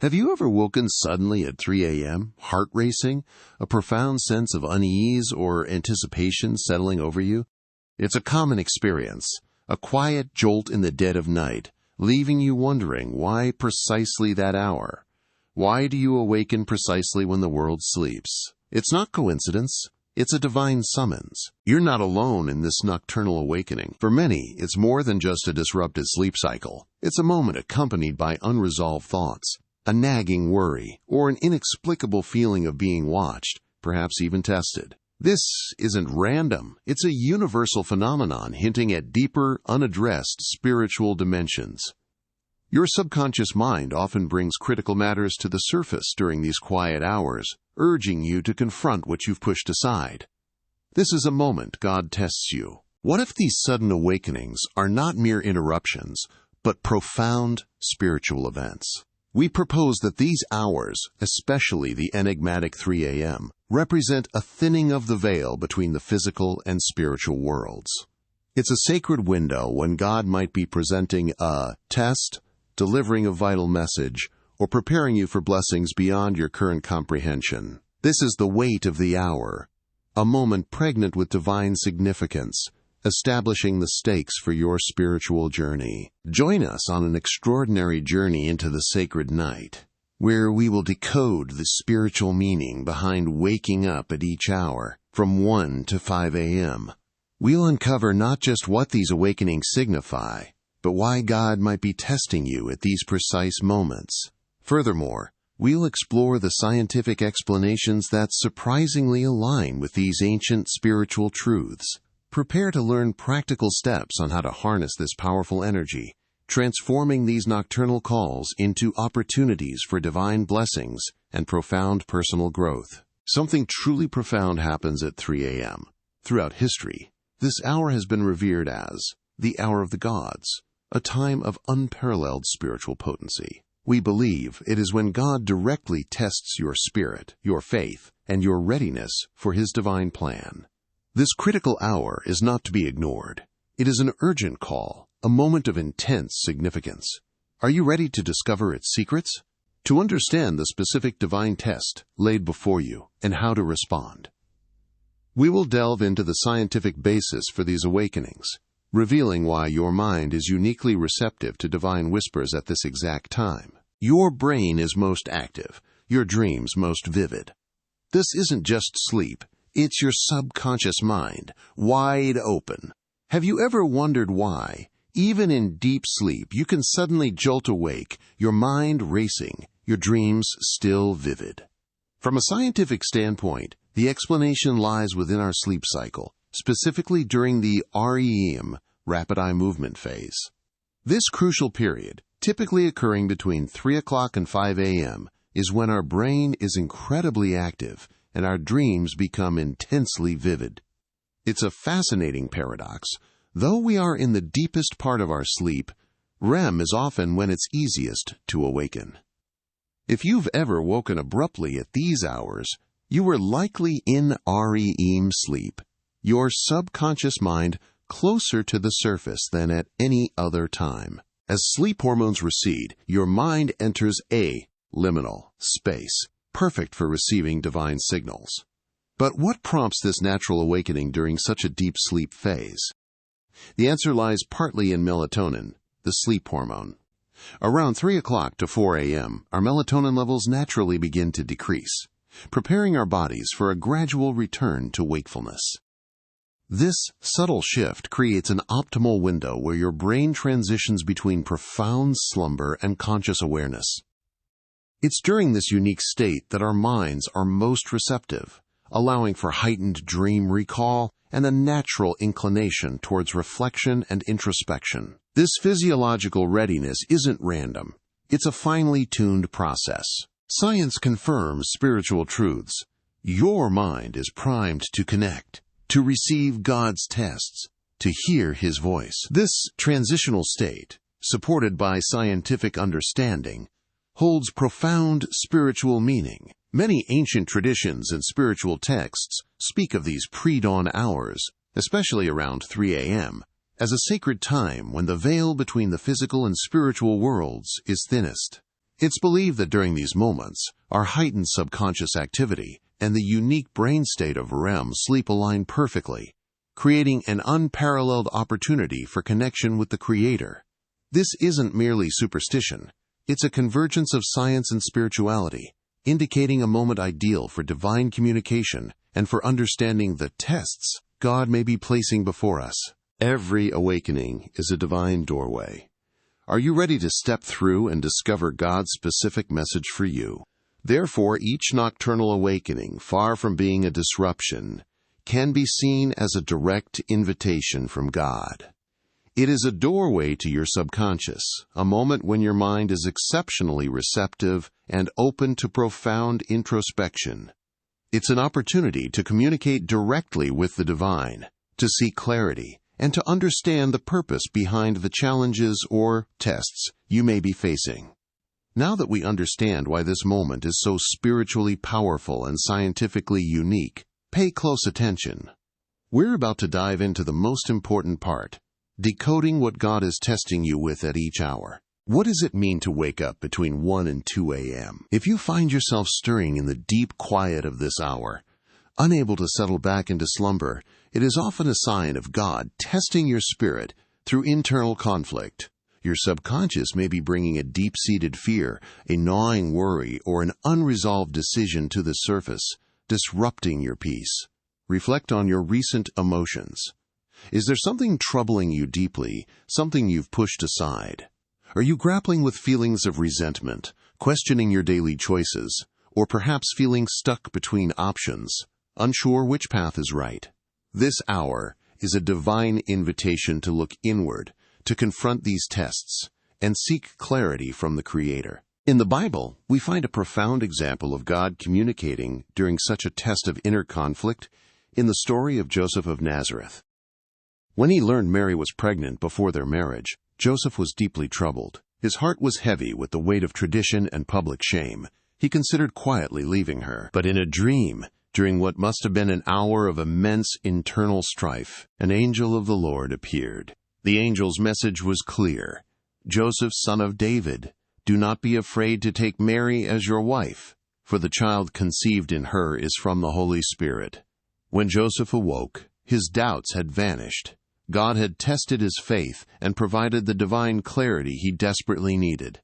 Have you ever woken suddenly at 3 a.m., heart racing, a profound sense of unease or anticipation settling over you? It's a common experience, a quiet jolt in the dead of night, leaving you wondering why precisely that hour. Why do you awaken precisely when the world sleeps? It's not coincidence. It's a divine summons. You're not alone in this nocturnal awakening. For many, it's more than just a disrupted sleep cycle. It's a moment accompanied by unresolved thoughts, a nagging worry, or an inexplicable feeling of being watched, perhaps even tested. This isn't random. It's a universal phenomenon hinting at deeper, unaddressed spiritual dimensions. Your subconscious mind often brings critical matters to the surface during these quiet hours, urging you to confront what you've pushed aside. This is a moment God tests you. What if these sudden awakenings are not mere interruptions, but profound spiritual events? We propose that these hours, especially the enigmatic 3 a.m., represent a thinning of the veil between the physical and spiritual worlds. It's a sacred window when God might be presenting a test, delivering a vital message, or preparing you for blessings beyond your current comprehension. This is the weight of the hour, a moment pregnant with divine significance, establishing the stakes for your spiritual journey. Join us on an extraordinary journey into the sacred night, where we will decode the spiritual meaning behind waking up at each hour, from 1 to 5 a.m. We'll uncover not just what these awakenings signify, but why God might be testing you at these precise moments. Furthermore, we'll explore the scientific explanations that surprisingly align with these ancient spiritual truths. Prepare to learn practical steps on how to harness this powerful energy, transforming these nocturnal calls into opportunities for divine blessings and profound personal growth. Something truly profound happens at 3 a.m. Throughout history, this hour has been revered as the hour of the gods, a time of unparalleled spiritual potency. We believe it is when God directly tests your spirit, your faith, and your readiness for His divine plan. This critical hour is not to be ignored. It is an urgent call, a moment of intense significance. Are you ready to discover its secrets? To understand the specific divine test laid before you and how to respond, we will delve into the scientific basis for these awakenings, revealing why your mind is uniquely receptive to divine whispers at this exact time. Your brain is most active, your dreams most vivid. This isn't just sleep. It's your subconscious mind, wide open. Have you ever wondered why, even in deep sleep, you can suddenly jolt awake, your mind racing, your dreams still vivid? From a scientific standpoint, the explanation lies within our sleep cycle, specifically during the REM, rapid eye movement phase. This crucial period, typically occurring between 3 o'clock and 5 a.m., is when our brain is incredibly active and our dreams become intensely vivid. It's a fascinating paradox. Though we are in the deepest part of our sleep, REM is often when it's easiest to awaken. If you've ever woken abruptly at these hours, you were likely in REM sleep, your subconscious mind closer to the surface than at any other time. As sleep hormones recede, your mind enters a liminal space, perfect for receiving divine signals. But what prompts this natural awakening during such a deep sleep phase? The answer lies partly in melatonin, the sleep hormone. Around 3 o'clock to 4 a.m., our melatonin levels naturally begin to decrease, preparing our bodies for a gradual return to wakefulness. This subtle shift creates an optimal window where your brain transitions between profound slumber and conscious awareness. It's during this unique state that our minds are most receptive, allowing for heightened dream recall and a natural inclination towards reflection and introspection. This physiological readiness isn't random. It's a finely tuned process. Science confirms spiritual truths. Your mind is primed to connect, to receive God's tests, to hear His voice. This transitional state, supported by scientific understanding, holds profound spiritual meaning. Many ancient traditions and spiritual texts speak of these pre-dawn hours, especially around 3 a.m., as a sacred time when the veil between the physical and spiritual worlds is thinnest. It's believed that during these moments, our heightened subconscious activity and the unique brain state of REM sleep align perfectly, creating an unparalleled opportunity for connection with the Creator. This isn't merely superstition. It's a convergence of science and spirituality, indicating a moment ideal for divine communication and for understanding the tests God may be placing before us. Every awakening is a divine doorway. Are you ready to step through and discover God's specific message for you? Therefore, each nocturnal awakening, far from being a disruption, can be seen as a direct invitation from God. It is a doorway to your subconscious, a moment when your mind is exceptionally receptive and open to profound introspection. It's an opportunity to communicate directly with the divine, to seek clarity, and to understand the purpose behind the challenges or tests you may be facing. Now that we understand why this moment is so spiritually powerful and scientifically unique, pay close attention. We're about to dive into the most important part, decoding what God is testing you with at each hour. What does it mean to wake up between 1 and 2 a.m.? If you find yourself stirring in the deep quiet of this hour, unable to settle back into slumber, it is often a sign of God testing your spirit through internal conflict. Your subconscious may be bringing a deep-seated fear, a gnawing worry, or an unresolved decision to the surface, disrupting your peace. Reflect on your recent emotions. Is there something troubling you deeply, something you've pushed aside? Are you grappling with feelings of resentment, questioning your daily choices, or perhaps feeling stuck between options, unsure which path is right? This hour is a divine invitation to look inward, to confront these tests, and seek clarity from the Creator. In the Bible, we find a profound example of God communicating during such a test of inner conflict in the story of Joseph of Nazareth. When he learned Mary was pregnant before their marriage, Joseph was deeply troubled. His heart was heavy with the weight of tradition and public shame. He considered quietly leaving her. But in a dream, during what must have been an hour of immense internal strife, an angel of the Lord appeared. The angel's message was clear. Joseph, son of David, do not be afraid to take Mary as your wife, for the child conceived in her is from the Holy Spirit. When Joseph awoke, his doubts had vanished. God had tested his faith and provided the divine clarity he desperately needed.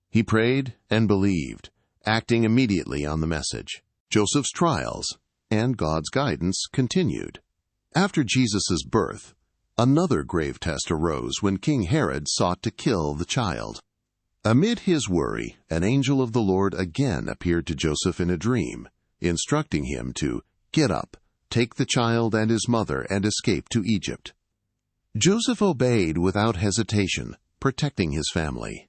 He prayed and believed, acting immediately on the message. Joseph's trials and God's guidance continued. After Jesus' birth, another grave test arose when King Herod sought to kill the child. Amid his worry, an angel of the Lord again appeared to Joseph in a dream, instructing him to get up, take the child and his mother, and escape to Egypt. Joseph obeyed without hesitation, protecting his family.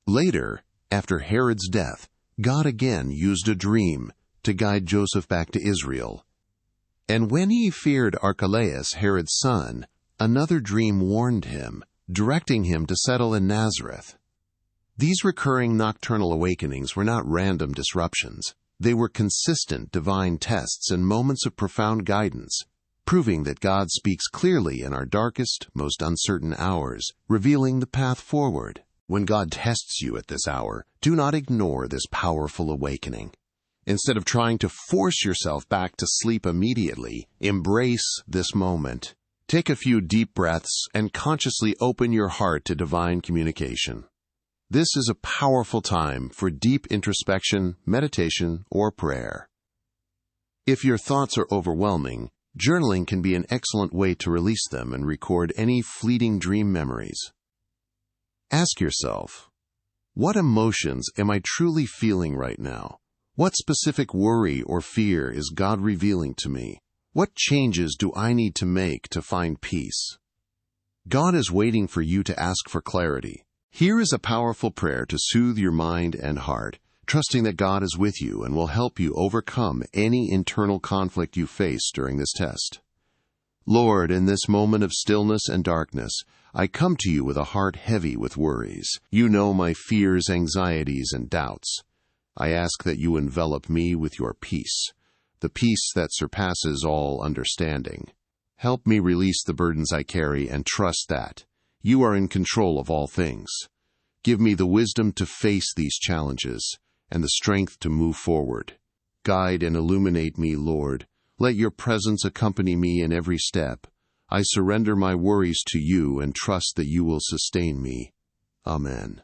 Later, after Herod's death, God again used a dream to guide Joseph back to Israel. And when he feared Archelaus, Herod's son, another dream warned him, directing him to settle in Nazareth. These recurring nocturnal awakenings were not random disruptions. They were consistent divine tests and moments of profound guidance, proving that God speaks clearly in our darkest, most uncertain hours, revealing the path forward. When God tests you at this hour, do not ignore this powerful awakening. Instead of trying to force yourself back to sleep immediately, embrace this moment. Take a few deep breaths and consciously open your heart to divine communication. This is a powerful time for deep introspection, meditation, or prayer. If your thoughts are overwhelming, journaling can be an excellent way to release them and record any fleeting dream memories. Ask yourself, what emotions am I truly feeling right now? What specific worry or fear is God revealing to me? What changes do I need to make to find peace? God is waiting for you to ask for clarity. Here is a powerful prayer to soothe your mind and heart, trusting that God is with you and will help you overcome any internal conflict you face during this test. Lord, in this moment of stillness and darkness, I come to you with a heart heavy with worries. You know my fears, anxieties, and doubts. I ask that you envelop me with your peace, the peace that surpasses all understanding. Help me release the burdens I carry and trust that you are in control of all things. Give me the wisdom to face these challenges and the strength to move forward. Guide and illuminate me, Lord. Let your presence accompany me in every step. I surrender my worries to you and trust that you will sustain me. Amen.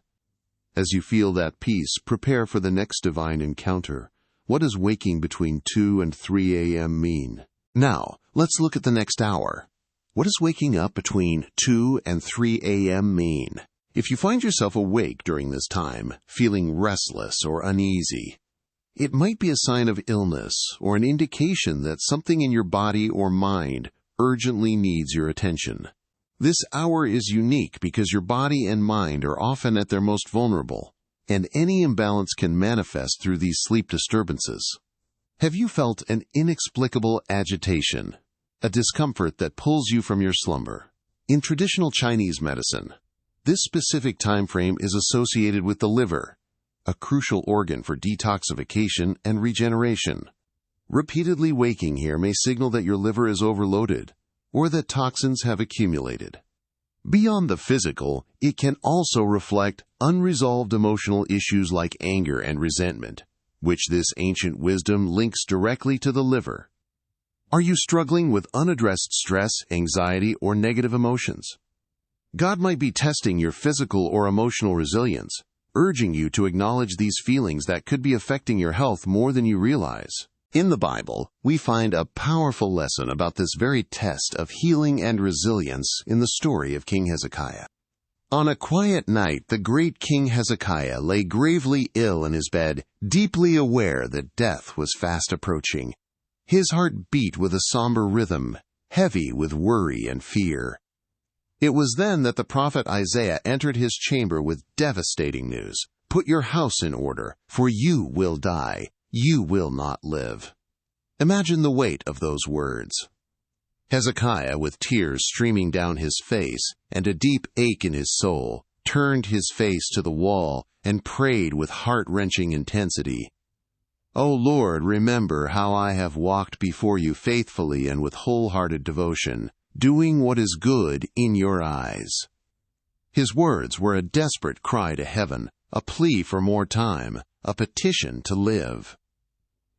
As you feel that peace, prepare for the next divine encounter. What does waking between 2 and 3 a.m. mean? Now, let's look at the next hour. What does waking up between 2 and 3 a.m. mean? If you find yourself awake during this time, feeling restless or uneasy, it might be a sign of illness or an indication that something in your body or mind urgently needs your attention. This hour is unique because your body and mind are often at their most vulnerable, and any imbalance can manifest through these sleep disturbances. Have you felt an inexplicable agitation, a discomfort that pulls you from your slumber? In traditional Chinese medicine, this specific time frame is associated with the liver, a crucial organ for detoxification and regeneration. Repeatedly waking here may signal that your liver is overloaded or that toxins have accumulated. Beyond the physical, it can also reflect unresolved emotional issues like anger and resentment, which this ancient wisdom links directly to the liver. Are you struggling with unaddressed stress, anxiety, or negative emotions? God might be testing your physical or emotional resilience, urging you to acknowledge these feelings that could be affecting your health more than you realize. In the Bible, we find a powerful lesson about this very test of healing and resilience in the story of King Hezekiah. On a quiet night, the great King Hezekiah lay gravely ill in his bed, deeply aware that death was fast approaching. His heart beat with a somber rhythm, heavy with worry and fear. It was then that the prophet Isaiah entered his chamber with devastating news. "Put your house in order, for you will die. You will not live." Imagine the weight of those words. Hezekiah, with tears streaming down his face and a deep ache in his soul, turned his face to the wall and prayed with heart-wrenching intensity. "O Lord, remember how I have walked before you faithfully and with wholehearted devotion, doing what is good in your eyes." His words were a desperate cry to heaven, a plea for more time, a petition to live.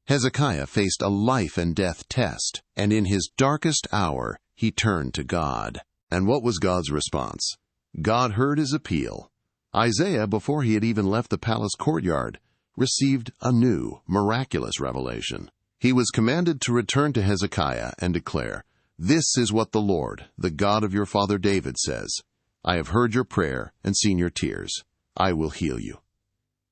Hezekiah faced a life-and-death test, and in his darkest hour, he turned to God. And what was God's response? God heard his appeal. Isaiah, before he had even left the palace courtyard, received a new, miraculous revelation. He was commanded to return to Hezekiah and declare, "This is what the Lord, the God of your father David, says. I have heard your prayer and seen your tears. I will heal you.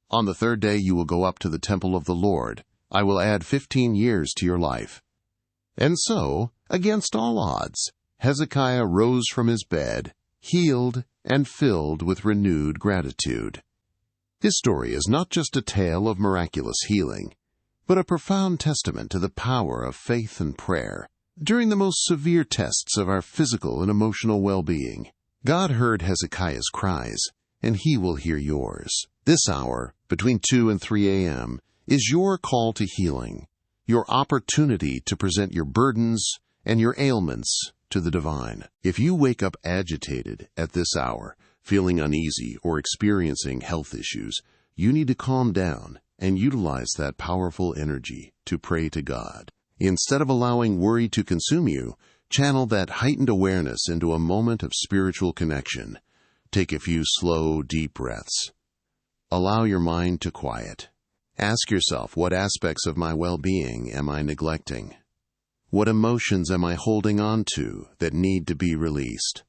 On the 3rd day you will go up to the temple of the Lord. I will add 15 years to your life." And so, against all odds, Hezekiah rose from his bed, healed and filled with renewed gratitude. His story is not just a tale of miraculous healing, but a profound testament to the power of faith and prayer. During the most severe tests of our physical and emotional well-being, God heard Hezekiah's cries, and he will hear yours. This hour, between 2 and 3 a.m., is your call to healing, your opportunity to present your burdens and your ailments to the divine. If you wake up agitated at this hour, feeling uneasy or experiencing health issues, you need to calm down and utilize that powerful energy to pray to God. Instead of allowing worry to consume you, channel that heightened awareness into a moment of spiritual connection. Take a few slow, deep breaths. Allow your mind to quiet. Ask yourself, what aspects of my well-being am I neglecting? What emotions am I holding on to that need to be released?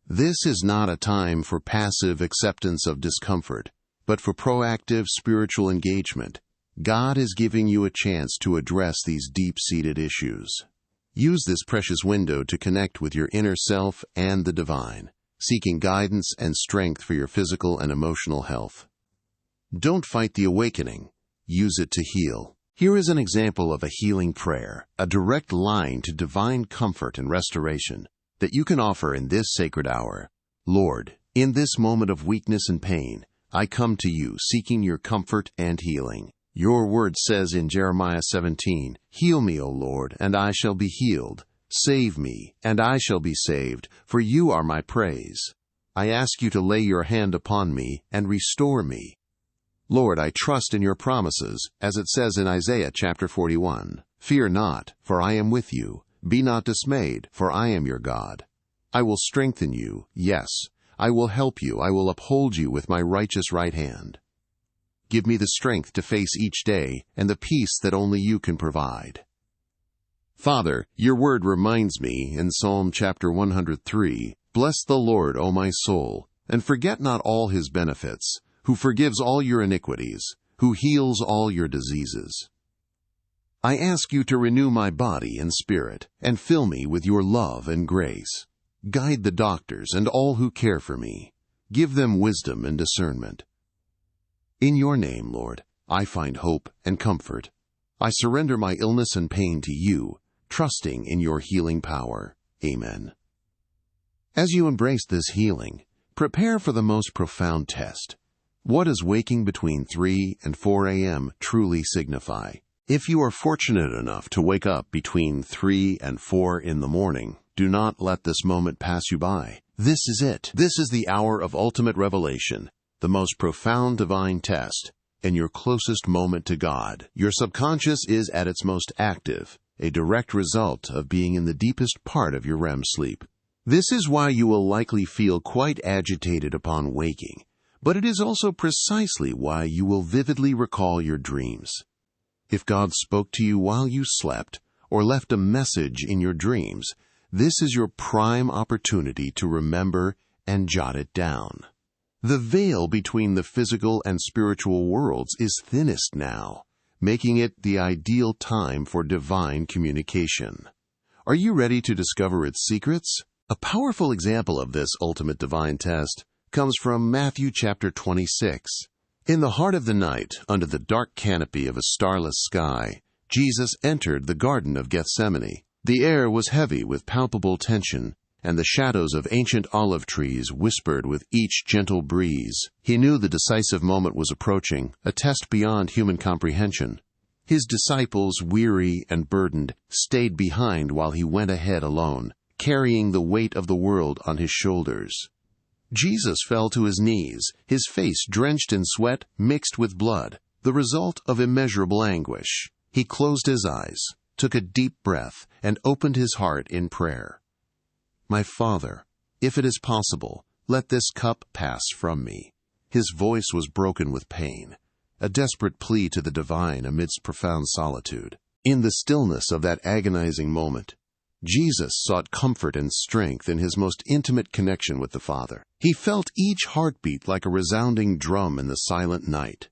This is not a time for passive acceptance of discomfort, but for proactive spiritual engagement. God is giving you a chance to address these deep-seated issues. Use this precious window to connect with your inner self and the divine, seeking guidance and strength for your physical and emotional health. Don't fight the awakening. Use it to heal. Here is an example of a healing prayer, a direct line to divine comfort and restoration that you can offer in this sacred hour. Lord, in this moment of weakness and pain, I come to you seeking your comfort and healing. Your word says in Jeremiah 17, "Heal me, O Lord, and I shall be healed. Save me, and I shall be saved, for you are my praise." I ask you to lay your hand upon me and restore me. Lord, I trust in your promises, as it says in Isaiah chapter 41. Fear not, for I am with you. Be not dismayed, for I am your God. I will strengthen you, yes, I will help you, I will uphold you with my righteous right hand. Give me the strength to face each day and the peace that only you can provide. Father, your word reminds me in Psalm chapter 103, Bless the Lord, O my soul, and forget not all his benefits, who forgives all your iniquities, who heals all your diseases. I ask you to renew my body and spirit, and fill me with your love and grace. Guide the doctors and all who care for me. Give them wisdom and discernment. In your name, Lord, I find hope and comfort. I surrender my illness and pain to you, trusting in your healing power. Amen. As you embrace this healing, prepare for the most profound test. What does waking between 3 and 4 a.m. truly signify? If you are fortunate enough to wake up between 3 and 4 in the morning, do not let this moment pass you by. This is it. This is the hour of ultimate revelation, the most profound divine test, and your closest moment to God. Your subconscious is at its most active, a direct result of being in the deepest part of your REM sleep. This is why you will likely feel quite agitated upon waking, but it is also precisely why you will vividly recall your dreams. If God spoke to you while you slept, or left a message in your dreams, this is your prime opportunity to remember and jot it down. The veil between the physical and spiritual worlds is thinnest now, making it the ideal time for divine communication. Are you ready to discover its secrets? A powerful example of this ultimate divine test comes from Matthew chapter 26. In the heart of the night, under the dark canopy of a starless sky, Jesus entered the Garden of Gethsemane. The air was heavy with palpable tension, and the shadows of ancient olive trees whispered with each gentle breeze. He knew the decisive moment was approaching, a test beyond human comprehension. His disciples, weary and burdened, stayed behind while he went ahead alone, carrying the weight of the world on his shoulders. Jesus fell to his knees, his face drenched in sweat mixed with blood, the result of immeasurable anguish. He closed his eyes, took a deep breath, and opened his heart in prayer. My Father, if it is possible, let this cup pass from me. His voice was broken with pain, a desperate plea to the divine amidst profound solitude. In the stillness of that agonizing moment, Jesus sought comfort and strength in his most intimate connection with the Father. He felt each heartbeat like a resounding drum in the silent night.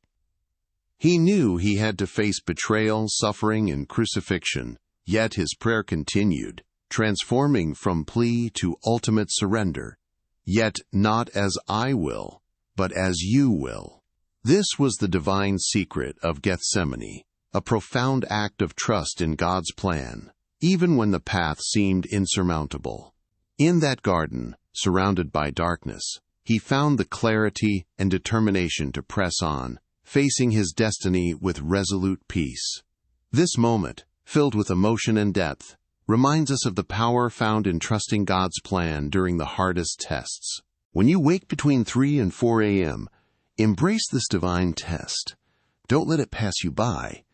He knew he had to face betrayal, suffering, and crucifixion, yet his prayer continued, transforming from plea to ultimate surrender. Yet not as I will, but as you will. This was the divine secret of Gethsemane, a profound act of trust in God's plan, even when the path seemed insurmountable. In that garden, surrounded by darkness, he found the clarity and determination to press on, facing his destiny with resolute peace. This moment, filled with emotion and depth, reminds us of the power found in trusting God's plan during the hardest tests. When you wake between 3 and 4 a.m., embrace this divine test. Don't let it pass you by.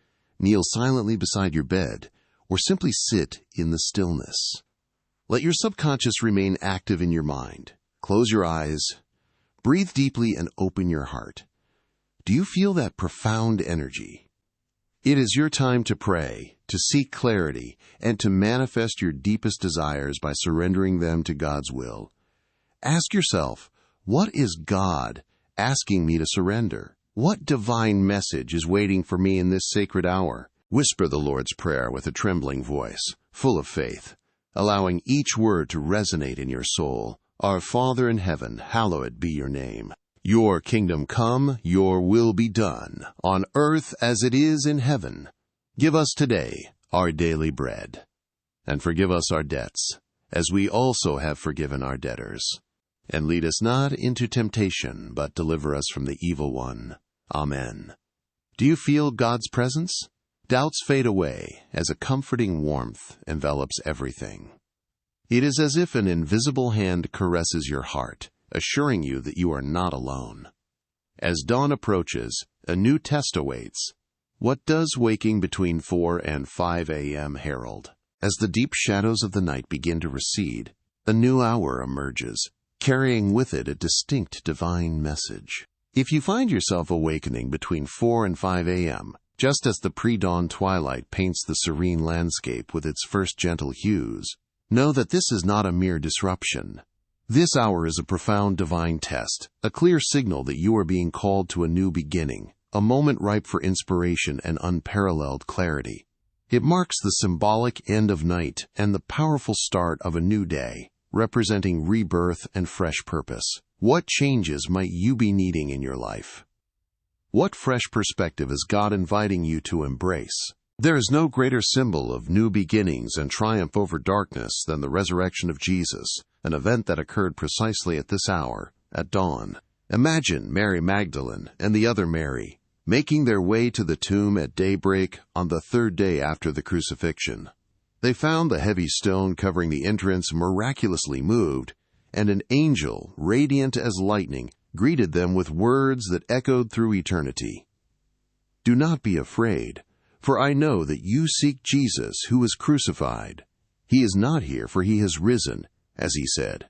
Kneel silently beside your bed, or simply sit in the stillness. Let your subconscious remain active in your mind. Close your eyes, breathe deeply, and open your heart. Do you feel that profound energy? It is your time to pray, to seek clarity, and to manifest your deepest desires by surrendering them to God's will. Ask yourself, what is God asking me to surrender? What divine message is waiting for me in this sacred hour? Whisper the Lord's Prayer with a trembling voice, full of faith, allowing each word to resonate in your soul. Our Father in heaven, hallowed be your name. Your kingdom come, your will be done, on earth as it is in heaven. Give us today our daily bread, and forgive us our debts, as we also have forgiven our debtors. And lead us not into temptation, but deliver us from the evil one. Amen. Do you feel God's presence? Doubts fade away as a comforting warmth envelops everything. It is as if an invisible hand caresses your heart, assuring you that you are not alone. As dawn approaches, a new test awaits. What does waking between 4 and 5 a.m. herald? As the deep shadows of the night begin to recede, a new hour emerges, carrying with it a distinct divine message. If you find yourself awakening between 4 and 5 a.m., just as the pre-dawn twilight paints the serene landscape with its first gentle hues, know that this is not a mere disruption. This hour is a profound divine test, a clear signal that you are being called to a new beginning, a moment ripe for inspiration and unparalleled clarity. It marks the symbolic end of night and the powerful start of a new day, representing rebirth and fresh purpose. What changes might you be needing in your life? What fresh perspective is God inviting you to embrace? There is no greater symbol of new beginnings and triumph over darkness than the resurrection of Jesus, an event that occurred precisely at this hour, at dawn. Imagine Mary Magdalene and the other Mary making their way to the tomb at daybreak on the third day after the crucifixion. They found the heavy stone covering the entrance miraculously moved, and an angel, radiant as lightning, greeted them with words that echoed through eternity. "Do not be afraid, for I know that you seek Jesus who was crucified. He is not here, for he has risen, as he said.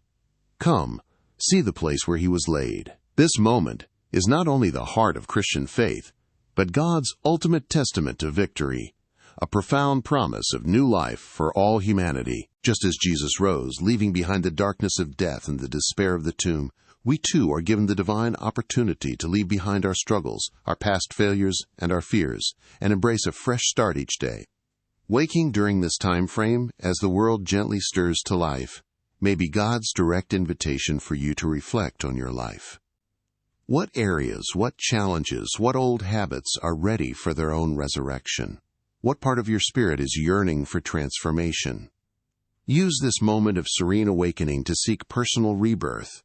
Come, see the place where he was laid." This moment is not only the heart of Christian faith, but God's ultimate testament to victory, a profound promise of new life for all humanity. Just as Jesus rose, leaving behind the darkness of death and the despair of the tomb, we too are given the divine opportunity to leave behind our struggles, our past failures, and our fears, and embrace a fresh start each day. Waking during this time frame, as the world gently stirs to life, may be God's direct invitation for you to reflect on your life. What areas, what challenges, what old habits are ready for their own resurrection? What part of your spirit is yearning for transformation? Use this moment of serene awakening to seek personal rebirth,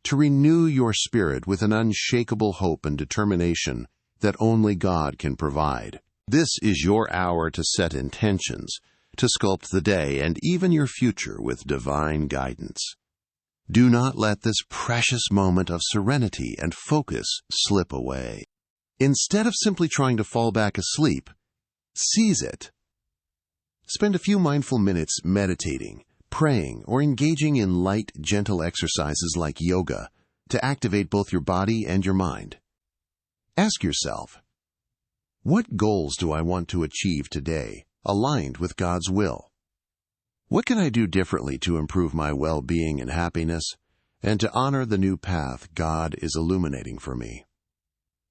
to renew your spirit with an unshakable hope and determination that only God can provide. This is your hour to set intentions, to sculpt the day and even your future with divine guidance. Do not let this precious moment of serenity and focus slip away. Instead of simply trying to fall back asleep, seize it. Spend a few mindful minutes meditating, praying, or engaging in light, gentle exercises like yoga to activate both your body and your mind. Ask yourself, what goals do I want to achieve today, aligned with God's will? What can I do differently to improve my well-being and happiness, and to honor the new path God is illuminating for me?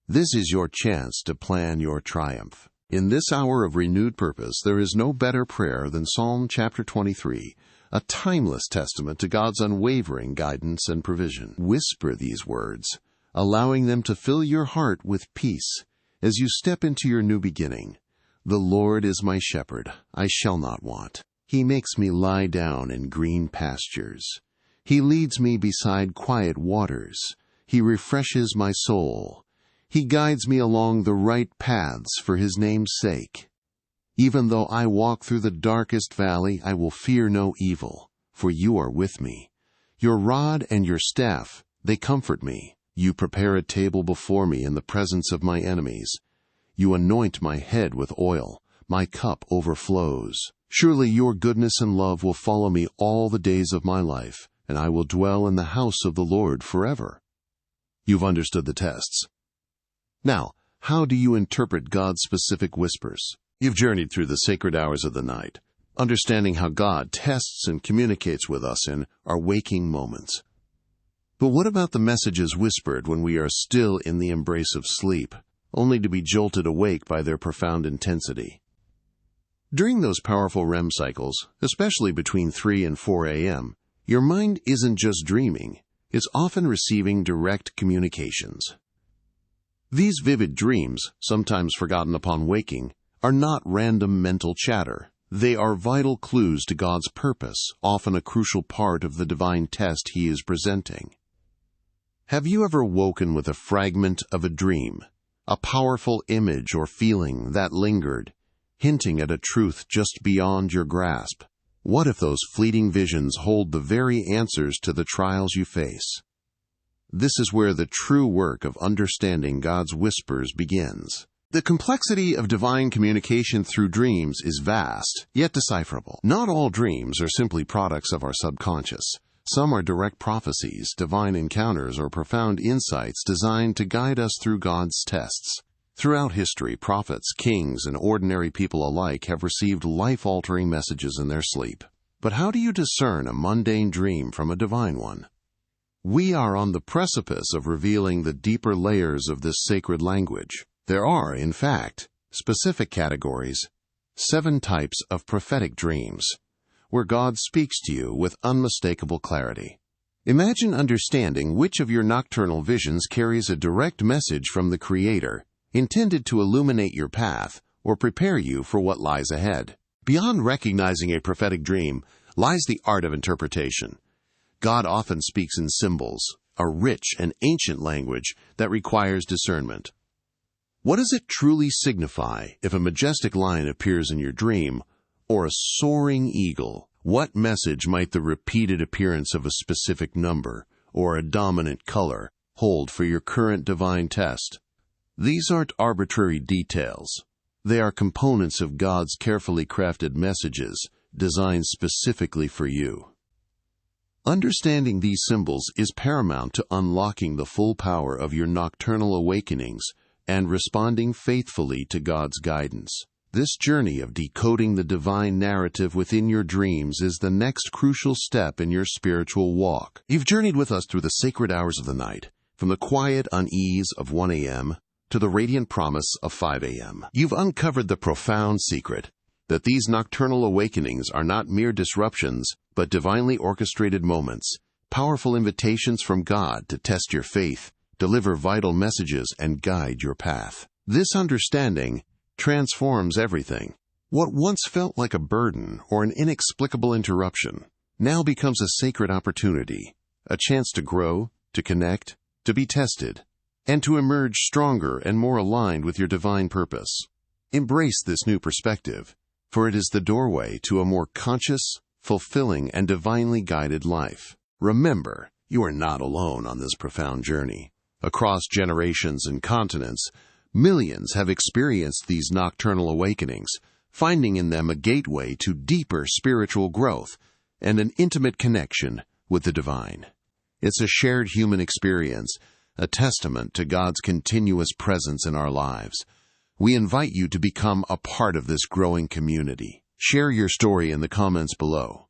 This is your chance to plan your triumph. In this hour of renewed purpose, there is no better prayer than Psalm chapter 23, a timeless testament to God's unwavering guidance and provision. Whisper these words, allowing them to fill your heart with peace as you step into your new beginning. The Lord is my shepherd, I shall not want. He makes me lie down in green pastures. He leads me beside quiet waters. He refreshes my soul. He guides me along the right paths for his name's sake. Even though I walk through the darkest valley, I will fear no evil, for you are with me. Your rod and your staff, they comfort me. You prepare a table before me in the presence of my enemies. You anoint my head with oil. My cup overflows. Surely your goodness and love will follow me all the days of my life, and I will dwell in the house of the Lord forever. You've understood the tests. Now, how do you interpret God's specific whispers? You've journeyed through the sacred hours of the night, understanding how God tests and communicates with us in our waking moments. But what about the messages whispered when we are still in the embrace of sleep, only to be jolted awake by their profound intensity? During those powerful REM cycles, especially between 3 and 4 a.m., your mind isn't just dreaming, it's often receiving direct communications. These vivid dreams, sometimes forgotten upon waking, are not random mental chatter. They are vital clues to God's purpose, often a crucial part of the divine test He is presenting. Have you ever woken with a fragment of a dream, a powerful image or feeling that lingered, hinting at a truth just beyond your grasp? What if those fleeting visions hold the very answers to the trials you face? This is where the true work of understanding God's whispers begins. The complexity of divine communication through dreams is vast, yet decipherable. Not all dreams are simply products of our subconscious. Some are direct prophecies, divine encounters, or profound insights designed to guide us through God's tests. Throughout history, prophets, kings, and ordinary people alike have received life-altering messages in their sleep. But how do you discern a mundane dream from a divine one? We are on the precipice of revealing the deeper layers of this sacred language. There are, in fact, specific categories, 7 types of prophetic dreams, where God speaks to you with unmistakable clarity. Imagine understanding which of your nocturnal visions carries a direct message from the Creator, intended to illuminate your path or prepare you for what lies ahead. Beyond recognizing a prophetic dream lies the art of interpretation. God often speaks in symbols, a rich and ancient language that requires discernment. What does it truly signify if a majestic lion appears in your dream, or a soaring eagle? What message might the repeated appearance of a specific number, or a dominant color, hold for your current divine test? These aren't arbitrary details. They are components of God's carefully crafted messages, designed specifically for you. Understanding these symbols is paramount to unlocking the full power of your nocturnal awakenings and responding faithfully to God's guidance. This journey of decoding the divine narrative within your dreams is the next crucial step in your spiritual walk. You've journeyed with us through the sacred hours of the night, from the quiet unease of 1 a.m. to the radiant promise of 5 a.m. You've uncovered the profound secret that these nocturnal awakenings are not mere disruptions, but divinely orchestrated moments, powerful invitations from God to test your faith, deliver vital messages, and guide your path. This understanding transforms everything. What once felt like a burden or an inexplicable interruption now becomes a sacred opportunity, a chance to grow, to connect, to be tested, and to emerge stronger and more aligned with your divine purpose. Embrace this new perspective, for it is the doorway to a more conscious, fulfilling, and divinely guided life. Remember, you are not alone on this profound journey. Across generations and continents, millions have experienced these nocturnal awakenings, finding in them a gateway to deeper spiritual growth and an intimate connection with the divine. It's a shared human experience, a testament to God's continuous presence in our lives. We invite you to become a part of this growing community. Share your story in the comments below.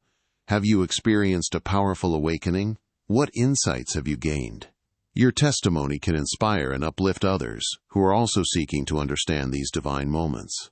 Have you experienced a powerful awakening? What insights have you gained? Your testimony can inspire and uplift others who are also seeking to understand these divine moments.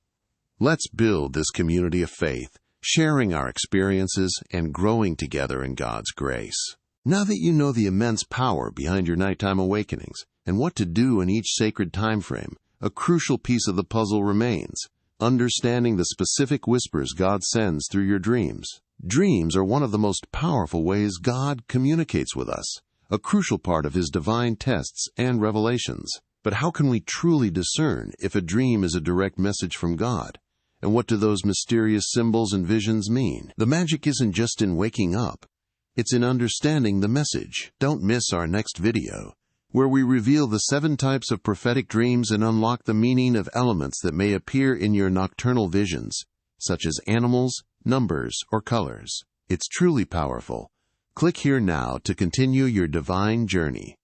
Let's build this community of faith, sharing our experiences and growing together in God's grace. Now that you know the immense power behind your nighttime awakenings and what to do in each sacred time frame, a crucial piece of the puzzle remains: understanding the specific whispers God sends through your dreams. Dreams are one of the most powerful ways God communicates with us, a crucial part of His divine tests and revelations. But how can we truly discern if a dream is a direct message from God? And what do those mysterious symbols and visions mean? The magic isn't just in waking up. It's in understanding the message. Don't miss our next video, where we reveal the 7 types of prophetic dreams and unlock the meaning of elements that may appear in your nocturnal visions, such as animals, numbers, or colors. It's truly powerful. Click here now to continue your divine journey.